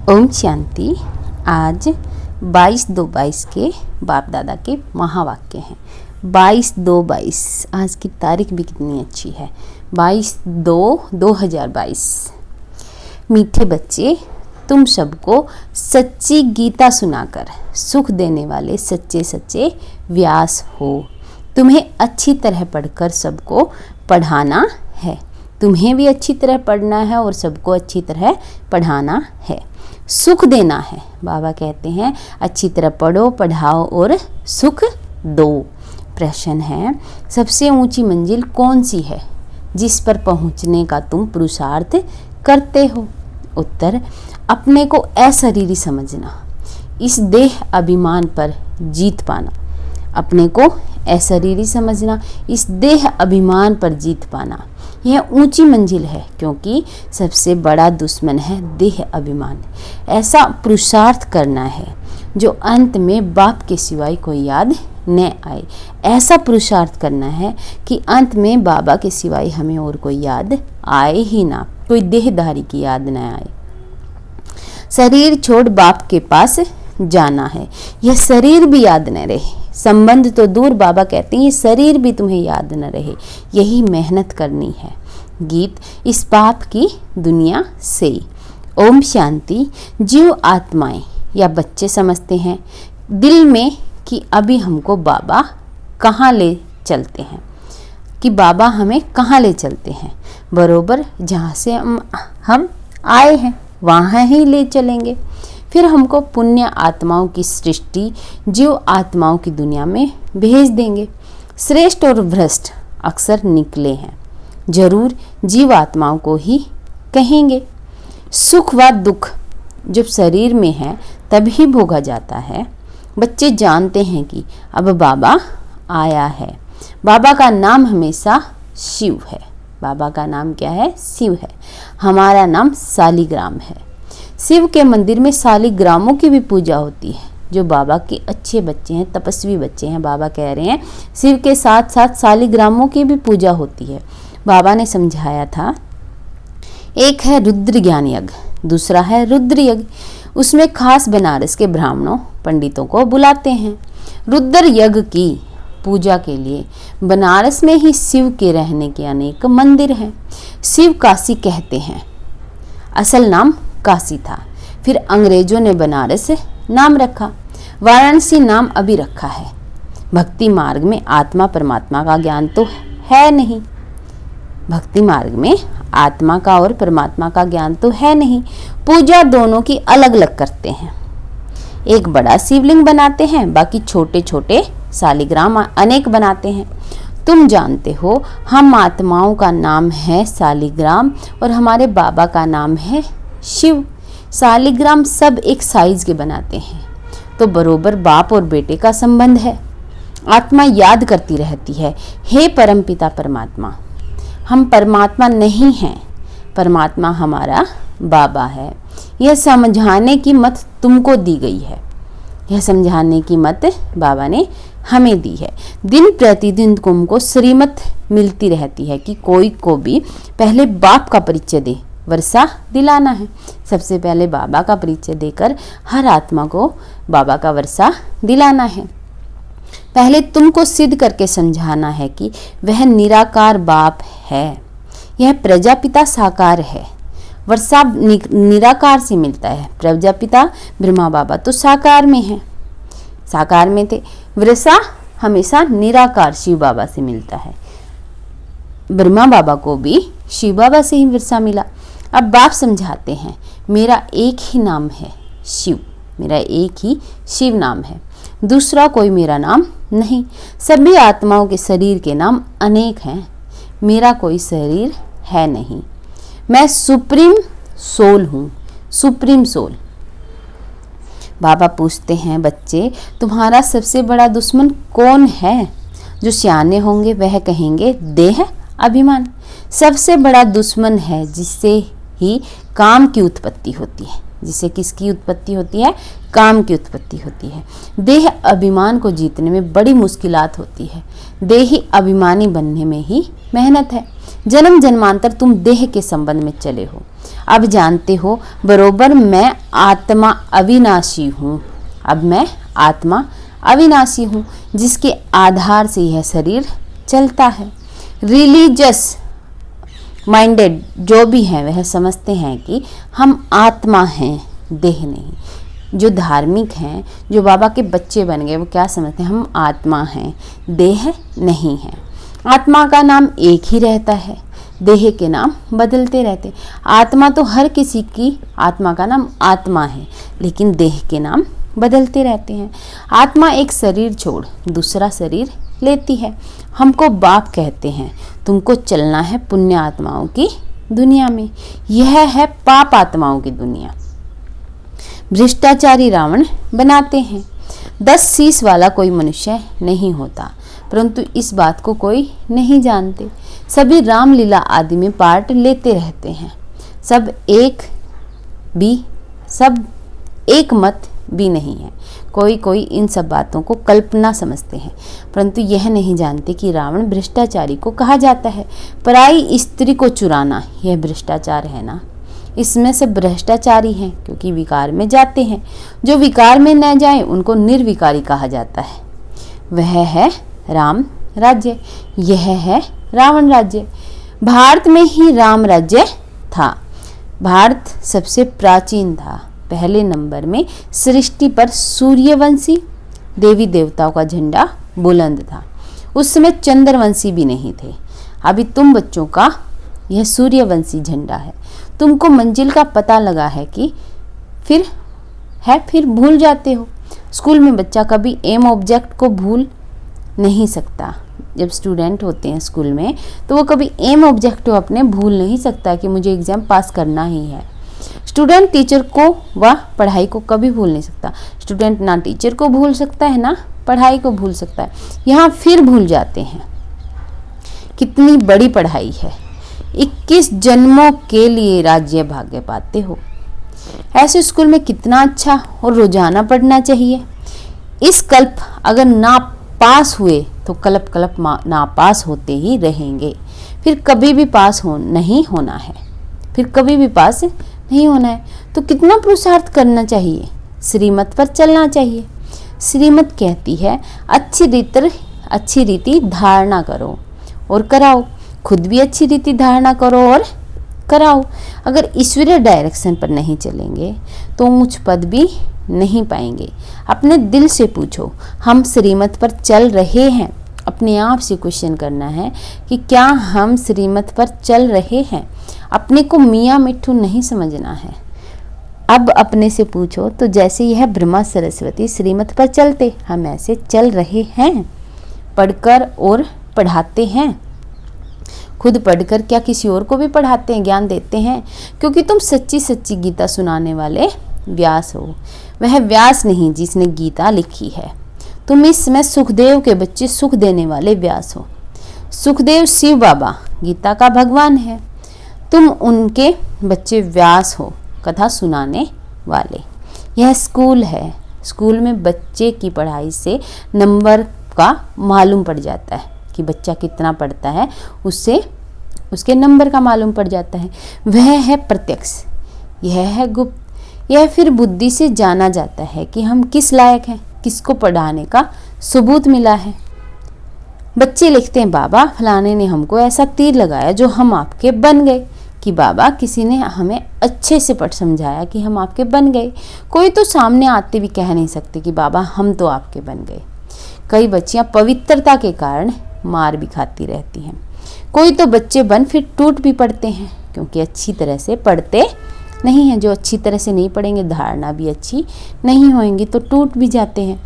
ओम शांति। आज 22/2/22 के बाप दादा के महावाक्य हैं। 22/2/22 आज की तारीख भी कितनी अच्छी है, 22/2/2022। मीठे बच्चे, तुम सबको सच्ची गीता सुनाकर सुख देने वाले सच्चे सच्चे व्यास हो। तुम्हें अच्छी तरह पढ़कर सबको पढ़ाना है। तुम्हें भी अच्छी तरह पढ़ना है और सबको अच्छी तरह पढ़ाना है। सुख देना है। बाबा कहते हैं अच्छी तरह पढ़ो, पढ़ाओ और सुख दो। प्रश्न है, सबसे ऊंची मंजिल कौन सी है जिस पर पहुंचने का तुम पुरुषार्थ करते हो? उत्तर, अपने को अशरीरी समझना, इस देह अभिमान पर जीत पाना। अपने को अशरीरी समझना, इस देह अभिमान पर जीत पाना, यह ऊंची मंजिल है, क्योंकि सबसे बड़ा दुश्मन है देह अभिमान। ऐसा पुरुषार्थ करना है जो अंत में बाप के सिवाय कोई याद न आए। ऐसा पुरुषार्थ करना है कि अंत में बाबा के सिवाय हमें और कोई याद आए ही ना, कोई देहधारी की याद न आए। शरीर छोड़ बाप के पास जाना है, यह शरीर भी याद न रहे। संबंध तो दूर, बाबा कहते हैं ये शरीर भी तुम्हें याद न रहे, यही मेहनत करनी है। गीत इस पाप की दुनिया से। ओम शांति। जीव आत्माएं या बच्चे समझते हैं दिल में कि अभी हमको बाबा कहाँ ले चलते हैं, कि बाबा हमें कहाँ ले चलते हैं, बरोबर जहाँ से हम आए हैं वहाँ ही ले चलेंगे। फिर हमको पुण्य आत्माओं की सृष्टि जीव आत्माओं की दुनिया में भेज देंगे। श्रेष्ठ और भ्रष्ट अक्सर निकले हैं, जरूर जीव आत्माओं को ही कहेंगे। सुख व दुख जब शरीर में है तभी भोगा जाता है। बच्चे जानते हैं कि अब बाबा आया है। बाबा का नाम हमेशा शिव है। बाबा का नाम क्या है? शिव है। हमारा नाम शालिग्राम है। शिव के मंदिर में शालिग्रामों की भी पूजा होती है, जो बाबा के अच्छे बच्चे हैं, तपस्वी बच्चे हैं। बाबा कह रहे हैं शिव के साथ साथ शालिग्रामों की भी पूजा होती है। बाबा ने समझाया था, एक है रुद्र ज्ञान यज्ञ, दूसरा है रुद्र यज्ञ। उसमें खास बनारस के ब्राह्मणों पंडितों को बुलाते हैं। रुद्र यज्ञ की पूजा के लिए बनारस में ही शिव के रहने के अनेक मंदिर हैं। शिव काशी कहते हैं, असल नाम काशी था, फिर अंग्रेजों ने बनारस नाम रखा। वाराणसी नाम अभी रखा है। भक्ति मार्ग में आत्मा परमात्मा का ज्ञान तो है नहीं। भक्ति मार्ग में आत्मा का और परमात्मा का ज्ञान तो है नहीं। पूजा दोनों की अलग अलग करते हैं। एक बड़ा शिवलिंग बनाते हैं, बाकी छोटे छोटे शालिग्राम अनेक बनाते हैं। तुम जानते हो हम आत्माओं का नाम है शालिग्राम और हमारे बाबा का नाम है शिव। शालिग्राम सब एक साइज के बनाते हैं, तो बरोबर बाप और बेटे का संबंध है। आत्मा याद करती रहती है, हे परमपिता परमात्मा। हम परमात्मा नहीं हैं, परमात्मा हमारा बाबा है। यह समझाने की मत तुमको दी गई है। यह समझाने की मत बाबा ने हमें दी है। दिन प्रतिदिन तुमको श्रीमत मिलती रहती है कि कोई को भी पहले बाप का परिचय दे, वर्षा दिलाना है। सबसे पहले बाबा का परिचय देकर हर आत्मा को बाबा का वर्षा दिलाना है। पहले तुमको सिद्ध करके समझाना है कि वह निराकार बाप है। यह प्रजापिता साकार है। वर्षा निराकार से मिलता है। प्रजापिता ब्रह्मा बाबा तो साकार में है, साकार में थे। वर्षा हमेशा निराकार शिव बाबा से मिलता है। ब्रह्मा बाबा को भी शिव बाबा से ही वर्षा मिला। अब बाप समझाते हैं, मेरा एक ही नाम है शिव, मेरा एक ही शिव नाम है, दूसरा कोई मेरा नाम नहीं। सभी आत्माओं के शरीर के नाम अनेक हैं, मेरा कोई शरीर है नहीं। मैं सुप्रीम सोल हूँ, सुप्रीम सोल। बाबा पूछते हैं, बच्चे तुम्हारा सबसे बड़ा दुश्मन कौन है? जो सियाने होंगे वह कहेंगे देह अभिमान। सबसे बड़ा दुश्मन है जिससे ही काम की उत्पत्ति होती है। जिससे किसकी उत्पत्ति होती है? काम की उत्पत्ति होती है। देह अभिमान को जीतने में बड़ी मुश्किलात होती है। देही अभिमानी बनने में ही मेहनत है। जन्म जन्मांतर तुम देह के संबंध में चले हो। अब जानते हो बरोबर मैं आत्मा अविनाशी हूँ। अब मैं आत्मा अविनाशी हूँ जिसके आधार से यह शरीर चलता है। रिलीजियस माइंडेड जो भी हैं वह समझते हैं कि हम आत्मा हैं, देह नहीं। जो धार्मिक हैं, जो बाबा के बच्चे बन गए, वो क्या समझते हैं? हम आत्मा हैं, देह नहीं है। आत्मा का नाम एक ही रहता है, देह के नाम बदलते रहते। आत्मा तो हर किसी की, आत्मा का नाम आत्मा है, लेकिन देह के नाम बदलते रहते हैं। आत्मा एक शरीर छोड़ दूसरा शरीर लेती है। हमको बाप कहते हैं, तुमको चलना है पुण्य आत्माओं की दुनिया में, यह है पाप आत्माओं की दुनिया। भ्रष्टाचारी रावण बनाते हैं। 10 शीश वाला कोई मनुष्य नहीं होता, परंतु इस बात को कोई नहीं जानते। सभी रामलीला आदि में पार्ट लेते रहते हैं। सब एक मत भी नहीं है। कोई इन सब बातों को कल्पना समझते हैं, परंतु यह नहीं जानते कि रावण भ्रष्टाचारी को कहा जाता है। पराई स्त्री को चुराना यह भ्रष्टाचार है ना। इसमें से भ्रष्टाचारी हैं क्योंकि विकार में जाते हैं। जो विकार में न जाए उनको निर्विकारी कहा जाता है। वह है राम राज्य, यह है रावण राज्य। भारत में ही राम राज्य था। भारत सबसे प्राचीन था। पहले नंबर में सृष्टि पर सूर्यवंशी देवी देवताओं का झंडा बुलंद था। उस समय चंद्रवंशी भी नहीं थे। अभी तुम बच्चों का यह सूर्यवंशी झंडा है। तुमको मंजिल का पता लगा है कि फिर भूल जाते हो। स्कूल में बच्चा कभी एम ऑब्जेक्ट को भूल नहीं सकता। जब स्टूडेंट होते हैं स्कूल में तो वो कभी एम ऑब्जेक्ट को अपने भूल नहीं सकता कि मुझे एग्जाम पास करना ही है। स्टूडेंट टीचर को व पढ़ाई को कभी भूल नहीं सकता। स्टूडेंट ना टीचर को भूल सकता है ना पढ़ाई को भूल सकता है। यहाँ फिर भूल जाते हैं। कितनी बड़ी पढ़ाई है। 21 जन्मों के लिए राज्य भाग्य पाते हो। ऐसे स्कूल में कितना अच्छा और रोजाना पढ़ना चाहिए। इस कल्प अगर ना पास हुए तो कल्प ना पास होते ही रहेंगे। फिर कभी भी पास नहीं होना है। तो कितना पुरुषार्थ करना चाहिए? श्रीमत पर चलना चाहिए। श्रीमत कहती है अच्छी रीति धारणा करो और कराओ। खुद भी अच्छी रीति धारणा करो और कराओ। अगर ईश्वरीय डायरेक्शन पर नहीं चलेंगे तो उच्च पद भी नहीं पाएंगे। अपने दिल से पूछो, हम श्रीमत पर चल रहे हैं? अपने आप से क्वेश्चन करना है कि क्या हम श्रीमत पर चल रहे हैं? अपने को मियाँ मिट्ठू नहीं समझना है। अब अपने से पूछो तो जैसे यह ब्रह्मा सरस्वती श्रीमत पर चलते, हम ऐसे चल रहे हैं? पढ़कर और पढ़ाते हैं। खुद पढ़कर क्या किसी और को भी पढ़ाते हैं, ज्ञान देते हैं? क्योंकि तुम सच्ची गीता सुनाने वाले व्यास हो। वह व्यास नहीं जिसने गीता लिखी है। तुम इस समय सुखदेव के बच्चे सुख देने वाले व्यास हो। सुखदेव शिव बाबा गीता का भगवान है। तुम उनके बच्चे व्यास हो, कथा सुनाने वाले। यह स्कूल है। स्कूल में बच्चे की पढ़ाई से नंबर का मालूम पड़ जाता है कि बच्चा कितना पढ़ता है, उससे उसके नंबर का मालूम पड़ जाता है। वह है प्रत्यक्ष, यह है गुप्त। यह फिर बुद्धि से जाना जाता है कि हम किस लायक हैं, किसको पढ़ाने का सबूत मिला है। बच्चे लिखते हैं, बाबा फलाने ने हमको ऐसा तीर लगाया जो हम आपके बन गए। कि बाबा किसी ने हमें अच्छे से पढ़ समझाया कि हम आपके बन गए। कोई तो सामने आते भी कह नहीं सकते कि बाबा हम तो आपके बन गए। कई बच्चियां पवित्रता के कारण मार भी खाती रहती हैं। कोई तो बच्चे बन फिर टूट भी पड़ते हैं क्योंकि अच्छी तरह से पढ़ते नहीं हैं। जो अच्छी तरह से नहीं पढ़ेंगे, धारणा भी अच्छी नहीं होंगी तो टूट भी जाते हैं।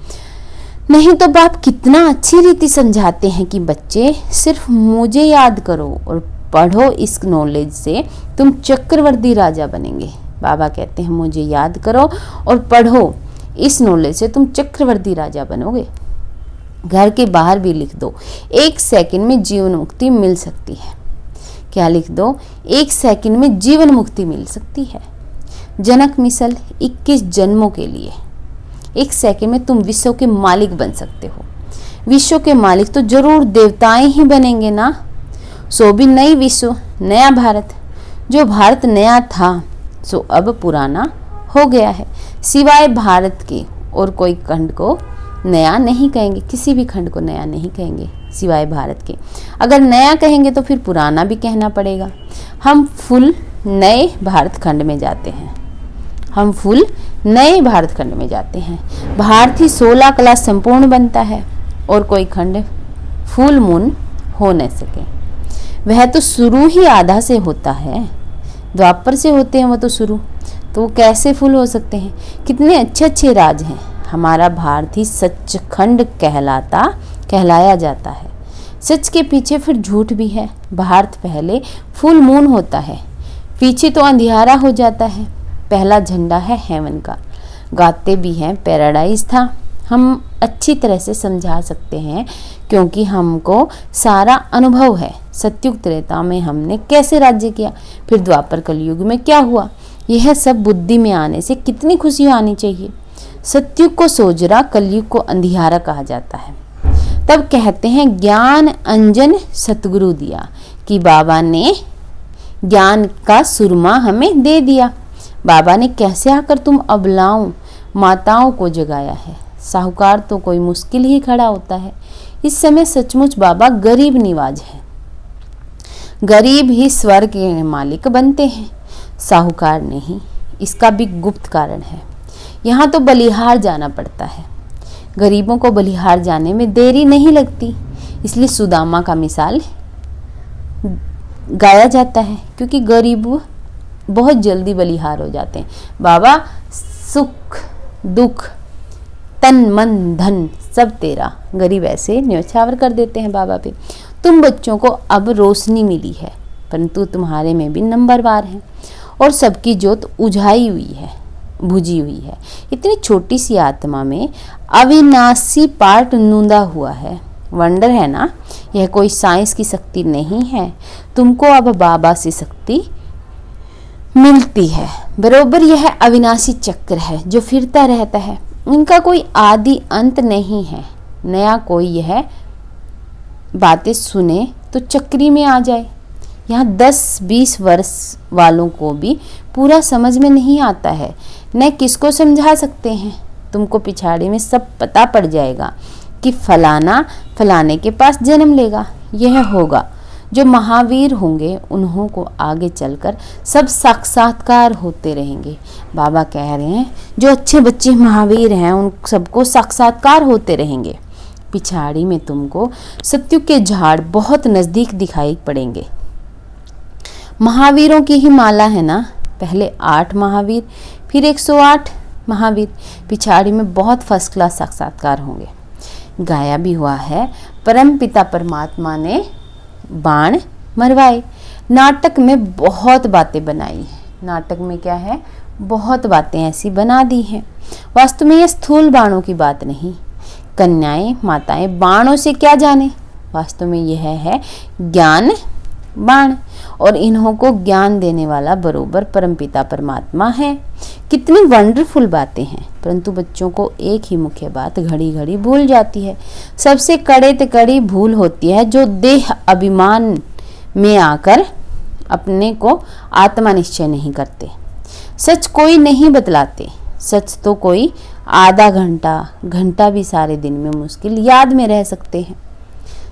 नहीं तो बाप कितना अच्छी रीति समझाते हैं कि बच्चे सिर्फ मुझे याद करो और पढ़ो, इस नॉलेज से तुम चक्रवर्ती राजा बनेंगे। बाबा कहते हैं मुझे याद करो और पढ़ो, इस नॉलेज से तुम चक्रवर्ती राजा बनोगे। घर के बाहर भी लिख दो, 1 सेकंड में जीवन मुक्ति मिल सकती है। क्या लिख दो? 1 सेकंड में जीवन मुक्ति मिल सकती है। जनक मिसल 21 जन्मों के लिए। 1 सेकंड में तुम विश्व के मालिक बन सकते हो। विश्व के मालिक तो जरूर देवताएं ही बनेंगे ना। सो भी नई विश्व, नया भारत। जो भारत नया था सो अब पुराना हो गया है। सिवाय भारत के और कोई खंड को नया नहीं कहेंगे, किसी भी खंड को नया नहीं कहेंगे सिवाय भारत के। अगर नया कहेंगे तो फिर पुराना भी कहना पड़ेगा। हम फुल नए भारत खंड में जाते हैं। हम फुल नए भारत खंड में जाते हैं। भारत ही 16 कला संपूर्ण बनता है और कोई खंड फुल मून हो न सके। वह तो शुरू ही आधा से होता है, द्वापर से होते हैं वो तो शुरू, तो वो कैसे फुल हो सकते हैं। कितने अच्छे अच्छे राज हैं। हमारा भारत ही सचखंड कहलाया जाता है। सच के पीछे फिर झूठ भी है। भारत पहले फुल मून होता है, पीछे तो अंधियारा हो जाता है। पहला झंडा है हेवन का। गाते भी हैं पैराडाइज था। हम अच्छी तरह से समझा सकते हैं क्योंकि हमको सारा अनुभव है। सतयुग त्रेता में हमने कैसे राज्य किया, फिर द्वापर कलयुग में क्या हुआ, यह सब बुद्धि में आने से कितनी खुशी आनी चाहिए। सतयुग को सोजरा, कलयुग को अंधियारा कहा जाता है। तब कहते हैं ज्ञान अंजन सतगुरु दिया, कि बाबा ने ज्ञान का सुरमा हमें दे दिया। बाबा ने कैसे आकर तुम अबलाओं माताओं को जगाया है। साहूकार तो कोई मुश्किल ही खड़ा होता है। इस समय सचमुच बाबा गरीब निवाज है। गरीब ही स्वर्ग के मालिक बनते हैं, साहूकार नहीं। इसका भी गुप्त कारण है। यहाँ तो बलिहार जाना पड़ता है। गरीबों को बलिहार जाने में देरी नहीं लगती, इसलिए सुदामा का मिसाल गाया जाता है, क्योंकि गरीब बहुत जल्दी बलिहार हो जाते हैं। बाबा सुख दुख तन मन धन सब तेरा, गरीब ऐसे न्यौछावर कर देते हैं बाबा पे। तुम बच्चों को अब रोशनी मिली है, परंतु तुम्हारे में भी नंबरवार हैं और सबकी जोत उझाई हुई है, बुझी हुई है। इतनी छोटी सी आत्मा में अविनाशी पार्ट नूंदा हुआ है। वंडर है ना, यह कोई साइंस की शक्ति नहीं है। तुमको अब बाबा से शक्ति मिलती है। बरोबर यह अविनाशी चक्र है जो फिरता रहता है। इनका कोई आदि अंत नहीं है। नया कोई यह बातें सुने तो चक्री में आ जाए। यहाँ 10-20 वर्ष वालों को भी पूरा समझ में नहीं आता है, न किसको समझा सकते हैं। तुमको पिछाड़ी में सब पता पड़ जाएगा कि फलाना फलाने के पास जन्म लेगा, यह होगा। जो महावीर होंगे उन्हों को आगे चलकर सब साक्षात्कार होते रहेंगे। बाबा कह रहे हैं जो अच्छे बच्चे महावीर हैं उन सबको साक्षात्कार होते रहेंगे। पिछाड़ी में तुमको सत्युग के झाड़ बहुत नज़दीक दिखाई पड़ेंगे। महावीरों की ही माला है ना, पहले 8 महावीर, फिर 108 महावीर। पिछाड़ी में बहुत फर्स्ट क्लास साक्षात्कार होंगे। गाया भी हुआ है, परम पिता परमात्मा ने बाण मरवाए। नाटक में बहुत बातें बनाई है। नाटक में क्या है, बहुत बातें ऐसी बना दी हैं। वास्तव में ये स्थूल बाणों की बात नहीं। कन्याएं माताएं बाणों से क्या जाने, वास्तव में यह है ज्ञान बाण, और इन्हों को ज्ञान देने वाला बरोबर परमपिता परमात्मा है। कितनी वंडरफुल बातें हैं, परंतु बच्चों को एक ही मुख्य बात घड़ी घड़ी भूल जाती है। सबसे कड़े ते कड़ी भूल होती है जो देह अभिमान में आकर अपने को आत्मा निश्चय नहीं करते। सच कोई नहीं बतलाते। सच तो कोई आधा घंटा भी सारे दिन में मुश्किल याद में रह सकते हैं।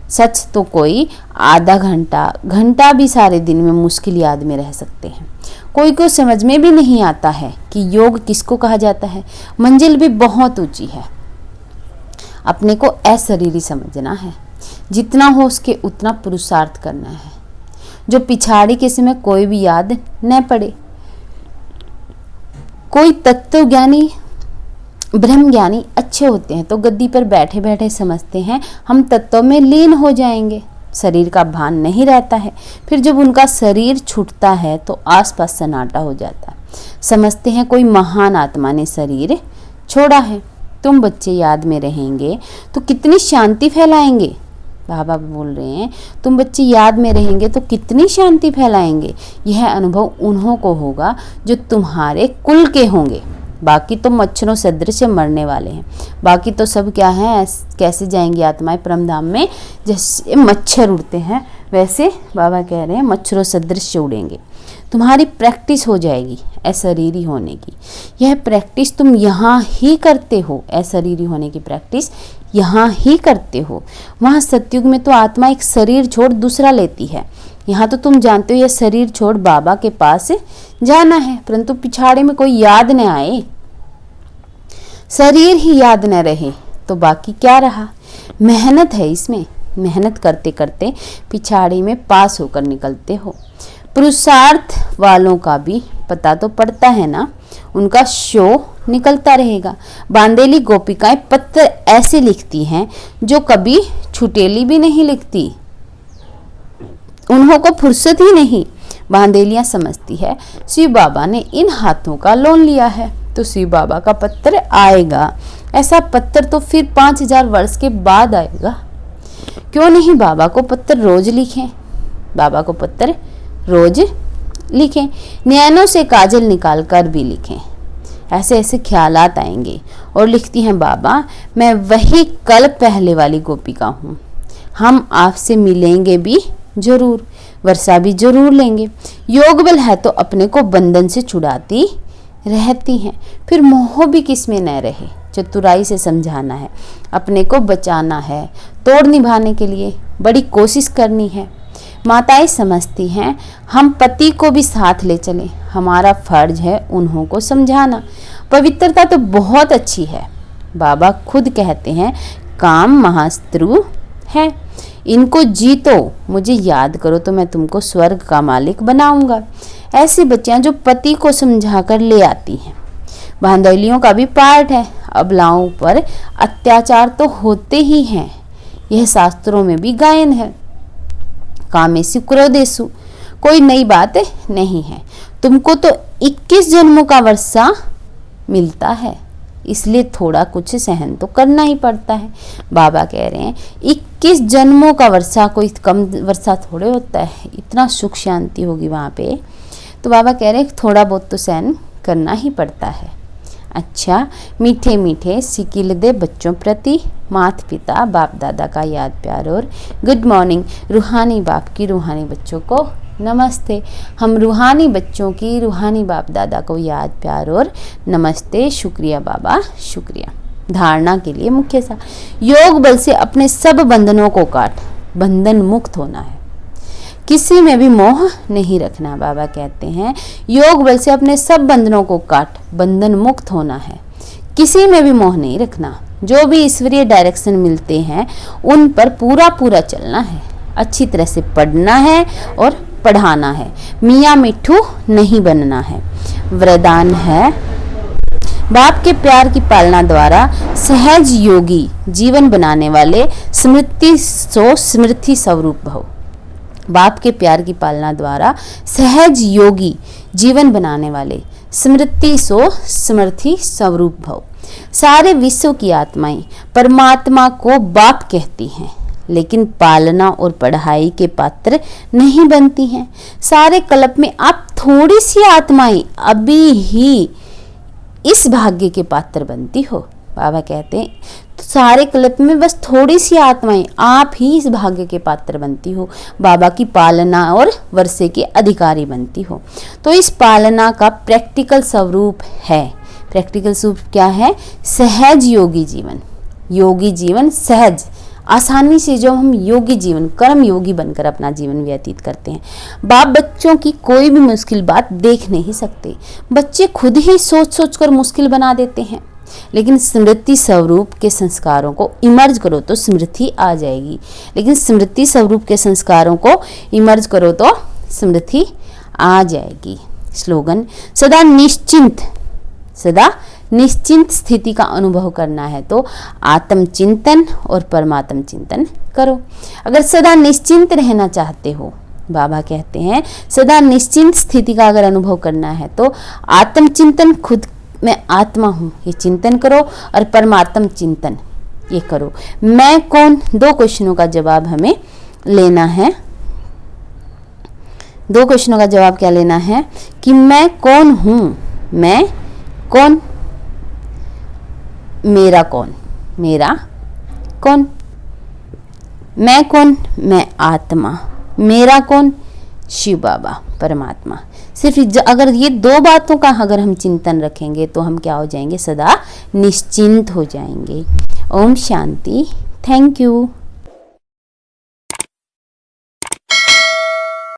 सच तो कोई आधा घंटा भी सारे दिन में मुश्किल याद में रह सकते हैं। कोई को समझ में भी नहीं आता है कि योग किसको कहा जाता है। मंजिल भी बहुत ऊंची है। अपने को अशरीरी समझना है, जितना हो उसके उतना पुरुषार्थ करना है। जो पिछाड़ी के समय कोई भी याद न पड़े। कोई तत्व ज्ञानी ब्रह्म ज्ञानी अच्छे होते हैं तो गद्दी पर बैठे बैठे समझते हैं हम तत्व में लीन हो जाएंगे, शरीर का भान नहीं रहता है। फिर जब उनका शरीर छूटता है तो आसपास सन्नाटा हो जाता है। समझते हैं कोई महान आत्मा ने शरीर छोड़ा है। तुम बच्चे याद में रहेंगे तो कितनी शांति फैलाएंगे। बाबा बोल रहे हैं तुम बच्चे याद में रहेंगे तो कितनी शांति फैलाएंगे। यह अनुभव उन्हों को होगा जो तुम्हारे कुल के होंगे। बाकी तो मच्छरों सदृश मरने वाले हैं। बाकी तो सब क्या है, कैसे जाएंगी आत्माएं परमधाम में? जैसे मच्छर उड़ते हैं वैसे बाबा कह रहे हैं मच्छरों सदृश उड़ेंगे। तुम्हारी प्रैक्टिस हो जाएगी अशरीरी होने की। यह प्रैक्टिस तुम यहाँ ही करते हो, अशरीरी होने की प्रैक्टिस यहाँ ही करते हो। वहाँ सतयुग में तो आत्मा एक शरीर छोड़ दूसरा लेती है। यहाँ तो तुम जानते हो यह शरीर छोड़ बाबा के पास जाना है, परंतु पिछाड़े में कोई याद न आए, शरीर ही याद न रहे तो बाकी क्या रहा। मेहनत है इसमें, मेहनत करते करते पिछाड़े में पास होकर निकलते हो। पुरुषार्थ वालों का भी पता तो पड़ता है ना, उनका शो निकलता रहेगा। बांदेली गोपिकाएं पत्र ऐसे लिखती हैं जो कभी छुटेली भी नहीं लिखती, उन्हों को फुर्सत ही नहीं। बांदेलियां समझती है शिव बाबा ने इन हाथों का लोन लिया है तो शिव बाबा का पत्र आएगा। ऐसा पत्र तो फिर 5000 वर्ष के बाद आएगा। क्यों नहीं बाबा को पत्र रोज लिखें, बाबा को पत्र रोज लिखें, नैनों से काजल निकाल कर भी लिखें। ऐसे ऐसे ख्यालात आएंगे। और लिखती हैं बाबा, मैं वही कल पहले वाली गोपिका हूँ, हम आपसे मिलेंगे भी जरूर, वर्षा भी जरूर लेंगे। योग बल है तो अपने को बंधन से छुड़ाती रहती हैं, फिर मोह भी किसमें न रहे। चतुराई से समझाना है, अपने को बचाना है, तोड़ निभाने के लिए बड़ी कोशिश करनी है। माताएं समझती हैं हम पति को भी साथ ले चलें, हमारा फर्ज है उन्हों को समझाना। पवित्रता तो बहुत अच्छी है, बाबा खुद कहते हैं काम महाशत्रु है, इनको जीतो, मुझे याद करो तो मैं तुमको स्वर्ग का मालिक बनाऊंगा। ऐसी बच्चियां जो पति को समझाकर ले आती हैं। बांदौलियों का भी पार्ट है, अबलाओं पर अत्याचार तो होते ही हैं, यह शास्त्रों में भी गायन है। कामेसु क्रोधेसु, कोई नई बात नहीं है। तुमको तो 21 जन्मों का वर्षा मिलता है, इसलिए थोड़ा कुछ सहन तो करना ही पड़ता है। बाबा कह रहे हैं 21 जन्मों का वर्षा, कोई कम वर्षा थोड़े होता है, इतना सुख शांति होगी वहाँ पे। तो बाबा कह रहे हैं थोड़ा बहुत तो सहन करना ही पड़ता है। अच्छा, मीठे मीठे सिकिल दे बच्चों प्रति माता पिता बाप दादा का याद प्यार और गुड मॉर्निंग। रूहानी बाप की रूहानी बच्चों को नमस्ते। हम रूहानी बच्चों की रूहानी बाप दादा को याद प्यार और नमस्ते। शुक्रिया बाबा, शुक्रिया। धारणा के लिए मुख्य सा, योग बल से अपने सब बंधनों को काट, बंधन मुक्त होना है, किसी में भी मोह नहीं रखना। बाबा कहते हैं योग बल से अपने सब बंधनों को काट, बंधन मुक्त होना है, किसी में भी मोह नहीं रखना। जो भी ईश्वरीय डायरेक्शन मिलते हैं उन पर पूरा पूरा चलना है, अच्छी तरह से पढ़ना है और पढ़ाना है, मियाँ मिट्ठू नहीं बनना है। वरदान है बाप के प्यार की पालना द्वारा सहज योगी जीवन बनाने वाले स्मृति सो स्मृति स्वरूप भव। बाप के प्यार की पालना द्वारा सहज योगी जीवन बनाने वाले स्मृति सो स्मृति स्वरूप भव। सारे विश्व की आत्माएं परमात्मा को बाप कहती हैं, लेकिन पालना और पढ़ाई के पात्र नहीं बनती हैं। सारे कल्प में आप थोड़ी सी आत्माएं अभी ही इस भाग्य के पात्र बनती हो। बाबा कहते हैं तो सारे कल्प में बस थोड़ी सी आत्माएं आप ही इस भाग्य के पात्र बनती हो, बाबा की पालना और वर्षे के अधिकारी बनती हो। तो इस पालना का प्रैक्टिकल स्वरूप है, प्रैक्टिकल स्वरूप क्या है? सहज योगी जीवन। योगी जीवन सहज, आसानी से जो हम योगी जीवन कर्म योगी बनकर अपना जीवन व्यतीत करते हैं। बाप बच्चों की कोई भी मुश्किल बात देख नहीं सकते, बच्चे खुद ही सोच सोच कर मुश्किल बना देते हैं। लेकिन स्मृति स्वरूप के संस्कारों को इमर्ज करो तो स्मृति आ जाएगी, लेकिन स्मृति स्वरूप के संस्कारों को इमर्ज करो तो स्मृति आ जाएगी। स्लोगन, सदा निश्चिंत, सदा निश्चिंत स्थिति का अनुभव करना है तो आत्मचिंतन और परमात्म चिंतन करो। अगर सदा निश्चिंत रहना चाहते हो, बाबा कहते हैं सदा निश्चिंत स्थिति का अगर अनुभव करना है तो आत्मचिंतन, खुद मैं आत्मा हूँ ये चिंतन करो, और परमात्म चिंतन ये करो। मैं कौन, दो क्वेश्चनों का जवाब हमें लेना है। दो क्वेश्चनों का जवाब क्या लेना है कि मैं कौन हूँ, मैं कौन मेरा कौन, मेरा कौन, मैं कौन, मैं आत्मा, मेरा कौन, शिव बाबा परमात्मा। सिर्फ अगर ये दो बातों का अगर हम चिंतन रखेंगे तो हम क्या हो जाएंगे, सदा निश्चिंत हो जाएंगे। ओम शांति। Thank you.